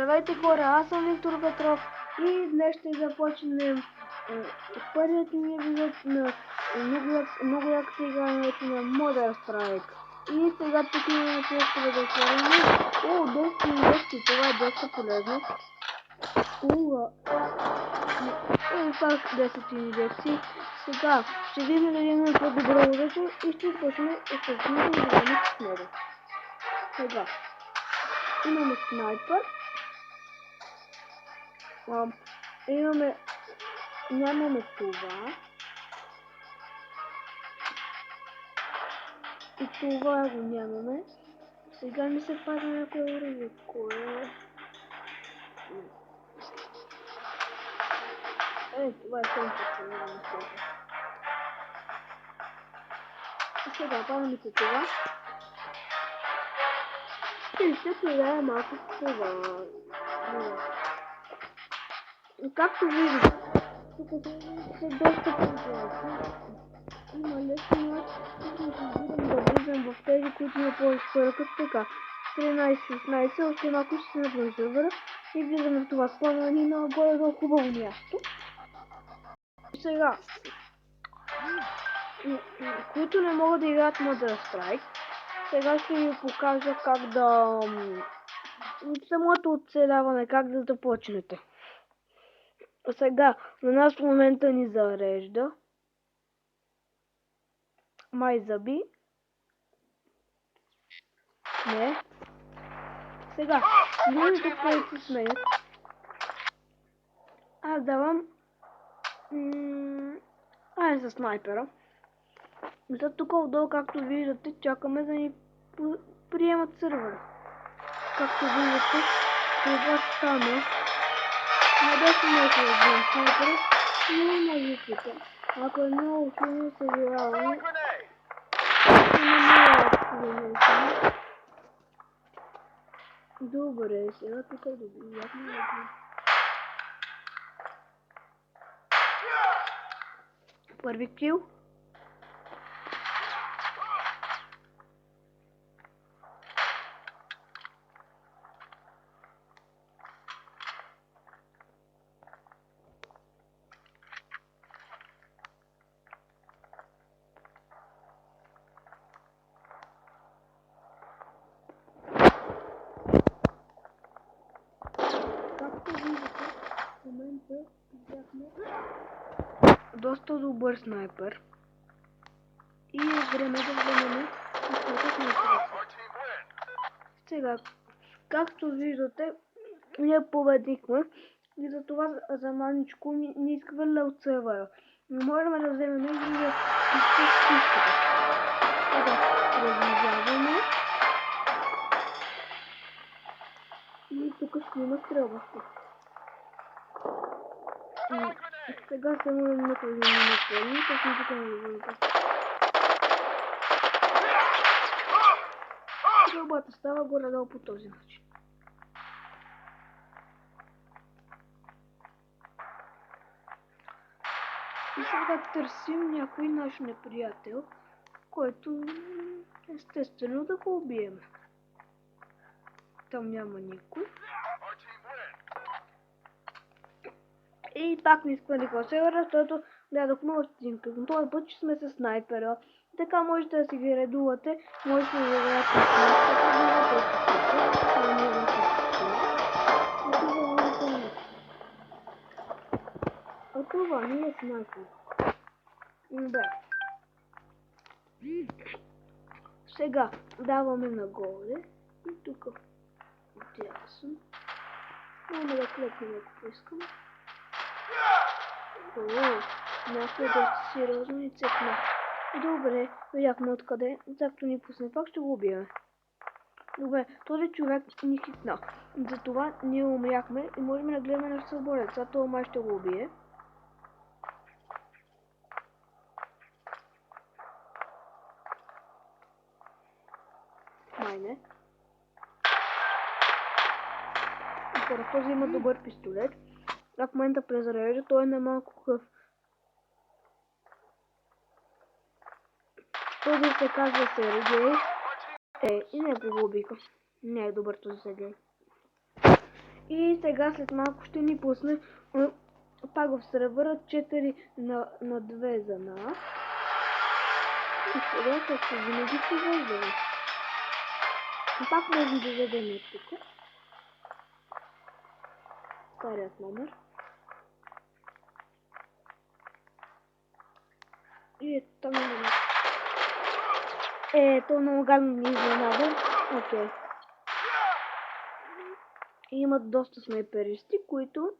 Здравейте хора, аз съм Виктор Петров и днес ще започнем първият ми епизод на много яката игра на Mother Strike. И сега тук имаме тестове да отворим. Доста инжекции, това е доста полезно. Пак 10 инжекции. Сега ще видим дали имаме по-добро оръжие и ще започнем естествено да играем с него. Сега имаме снайпер. Нямаме това. И това го нямаме. Сега ми се пада някое оръжие. Кое? Това е контакт, не знам какво. И сега пада ми се това. И ще поиграя малко с това. Както виждате, тук са доста по-интересни. Има лесно да влизам в тези, които има повече хора, като така. 13-16, още малко ще се напълни сервера и влизаме в това складване на горе-долу хубаво място. И сега, които не могат да играят Mother Strike, сега ще ви покажа как да... самото оцеляване, как да започнете. Сега, на нас в момента ни зарежда. Май заби. Не. Сега, виждате къде се сменят. Аз давам... за снайпера. Зато тук отдолу, както виждате, чакаме да ни приемат сървъра. Както виждате, това стана. Надесно нещо да вземем снайпера, но има звуките. Ако е много силно се вирава, добре, сега тук да видяхме. Първи кил. В момента бяхме доста добър снайпер и е време да вземем снайпер. Сега, както виждате, ние победихме и за това за маничко ни изхвърля от сервера. Не можем да вземем и да изпускаме. Сега продължаваме и тук ще има стрелбата. Сега само на този минутен, как не тук не виждате. Стрелбата става горе-долу по този начин. И сега търсим някой наш неприятел, който естествено да го убием. Там няма никой. И пак не изхвърлиха сервера, защото гледахме още един къс. Но този път ще сме с снайпера. Така можете да си ги редувате. Можете да играете с снайпера. А това не е снайпер. Да. Сега даваме нагоре. И тук отясно. Няма да клепнем, ако искаме. Някой доста сериозно ни цепна. Добре, видяхме откъде. Както ни пусне, пак ще го убием. Добре, този човек ни хитна. Затова ние умряхме и можем да гледаме на събореца. Това май ще го убие. Май не. Хора, този има добър пистолет. В момента презарежда, той е на малко къв. Този се казва Сергей. И не го убиха. Не е добър този Сергей. И сега след малко ще ни пусне пак в сървъра 4 на 2 за нас. И сега, както винаги, си веждаме. Пак можем да ведем тук. Старият номер. И ето номер. То много гадно ми изненада. Окей. Имат доста снайперисти, които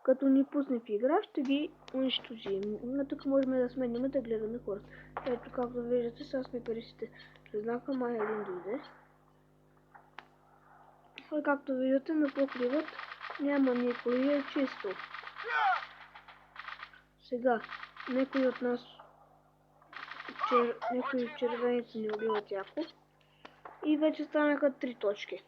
като ни пусне в игра, ще ги унищожим. Но тук можем да сменим да гледаме хората. Ето, както виждате, сега снайперистите признаха, май един дойде. Както виждате, на покривът няма никой, е чисто. Сега, някой от нас, някои от червените ни убиват яко. И вече станаха 3 точки.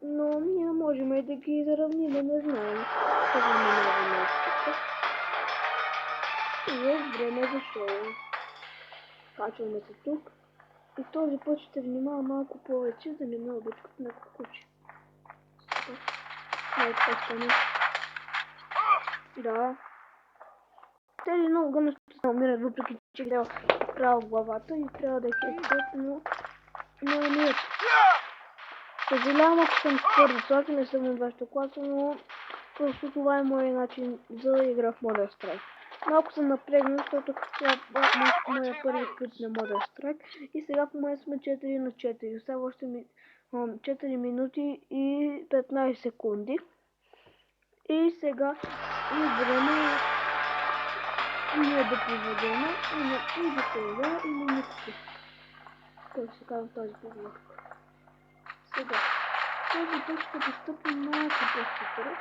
Но ние можем и да ги изравним, не знаем какво не можем тук. И е време за шоу. Качваме се тук. И този път ще внимава малко повече, да не ме обичкат на кукучи. Най-пъскане. Да. Тези много гъмно ще умират, въпреки че ги дава право в главата и трябва да е хедшот, но не умират. Съжалявам, ако съм скоро високи, не съм от вашето класа, но просто това е моят начин за игра в Modern Strike. Малко съм напрегнат, защото това е моя първи клип на Modern Strike и сега в момента сме 4 на 4. Остава още 4 минути и 15 секунди. И сега е време ние да приведем и да сега или никога. Как се казва тази поговорка. Сега. Този път ще постъпим малко по-хитро.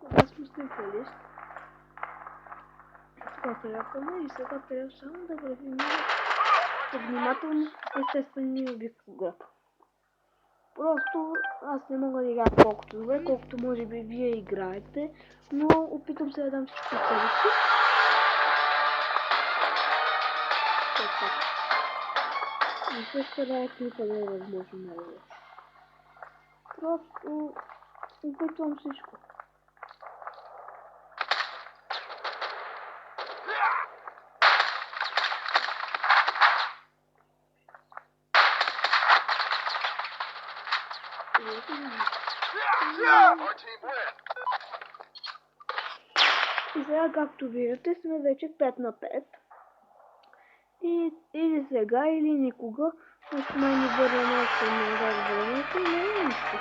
Сега сме снайперист. Така прякаме и сега трябва само да вървим внимателно, естествено ни обикога. Просто аз не мога да играя колкото добре, колкото може би вие играете, но опитам се да дам всичко от себе си. Не се старайте никога да е възможно най-лошо. Просто опитвам всичко. И сега, както виждате, сме вече 5 на 5. И или сега, или никога. Още май ни върна малко назад времето, но нищо.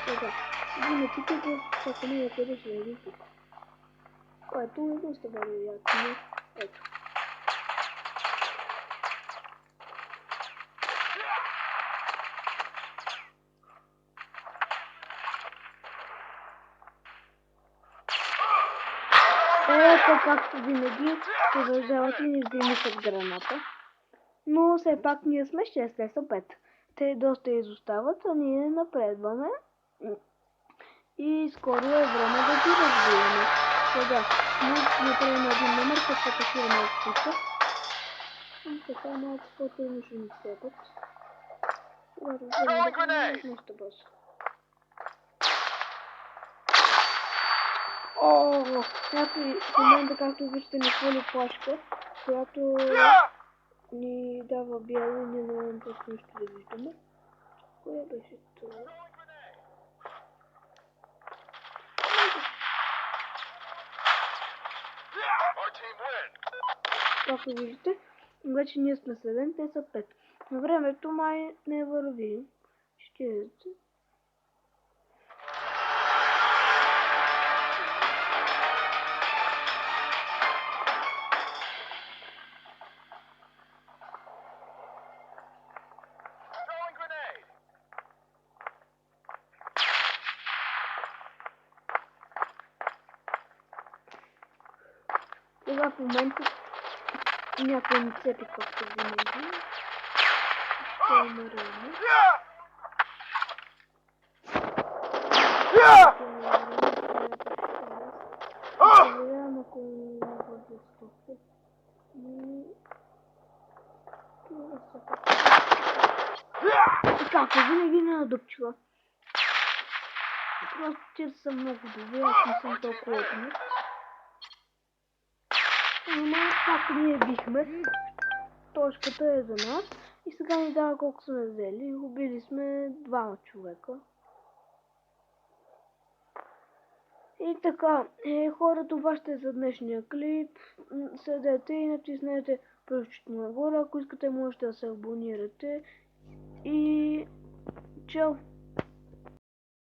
Сега, ви не питайте, чакаме някъде да слезем тук. Което е доста вероятно. Ето. Ето, както винаги, продължават и ни издимисат граната. Но все пак ние сме 6, те са 5. Те доста изостават, а ние напредваме. И скоро е време да ги разбиеме. Сега, може да направим един номер, като се кашираме от тук. И така малко по-трудно ще ни степат. Когато време да правим нещо бързо. Някой в момента, както виждате, ни хвали плашка, която ни дава бяло и не можем просто нещо да виждаме. Коя беше това? Както виждате, вече ние сме 7, те са 5. На времето май не върви. Ще видите. Сега в момента някой ни цепи, както винаги. Ще умрем. Проверявам, ако не бъде стопи. И както винаги не надупчва. Просто тир са много добри, аз не съм толкова опитен. Но както ние бихме, точката е за нас. И сега ни дава колко сме взели. Убили сме двама човека. И така, хора, това ще е за днешния клип. Седете и натиснете пръстчето нагоре. Ако искате, можете да се абонирате. И чао!